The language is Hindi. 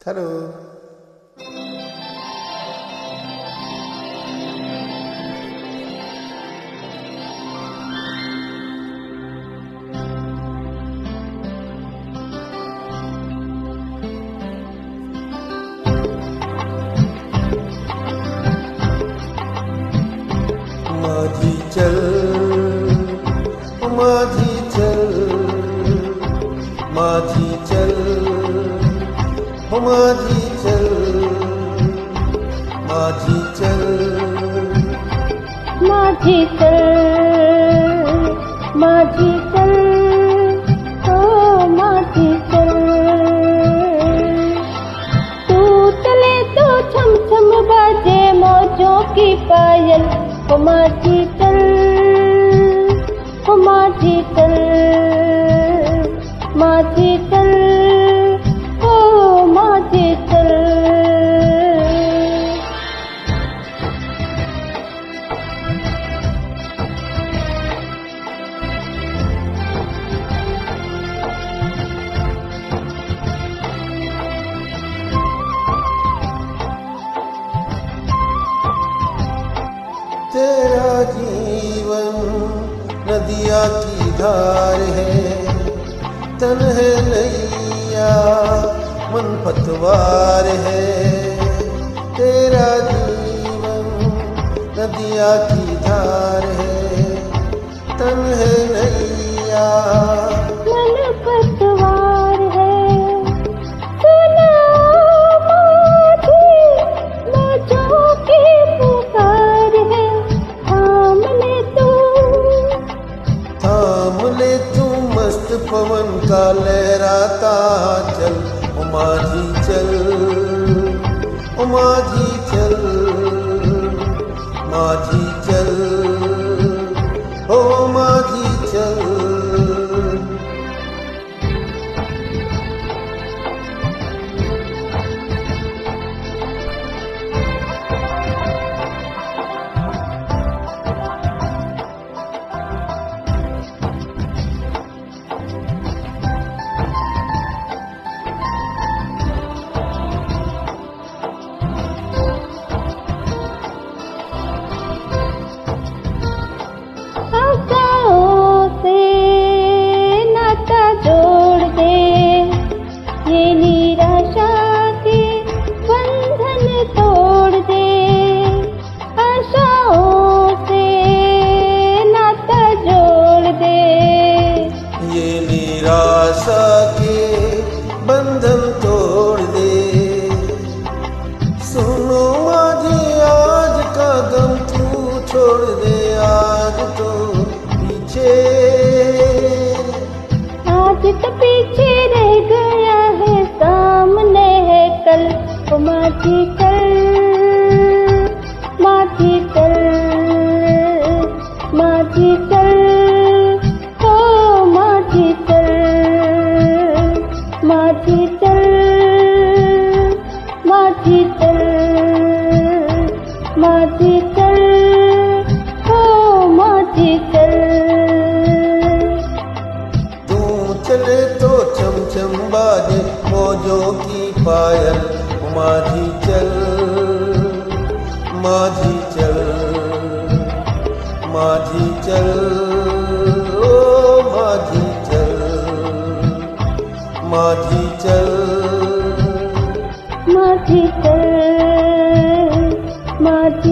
हेलो। माझी चल माझी चल माझी चल माझी चल माझी चल माझी चल माझी चल ओ माझी चल। तू चले तो छम छम बाजे मौजों की पायल ओ माझी चल ओ माझी चल माझी चल ओ माझी चल। तेरा जीवन नदिया की धार है, तन है नैया मन पतवार है। तेरा जीवन नदिया की धार है, तन है नैया मन पतवार है। सुना माझी मौजों की पुकार है। थाम ले तू मस्त पवन का लहराता चल ओ माझी चल ओ माझी चल माझी चल ओ माझी चल। जोड़ दे ये निराशा के बंधन तोड़ दे। आशाओं से नाता जोड़ दे ये निराशा के बंधन तोड़ दे। सुनो माझी आज का गम तू छोड़ दे, आज तो पीछे आज तो पीछे रह गया है, सामने है कल ओ माझी चल माझी चल माझी चल ओ माझी चल माझी चल माझी चल माझी चल ओ माझी चल। चले तो चम चम बाजे मौजों की पायल माझी चल माझी चल माझी चल ओ माझी चल माझी चल माझी चल माझी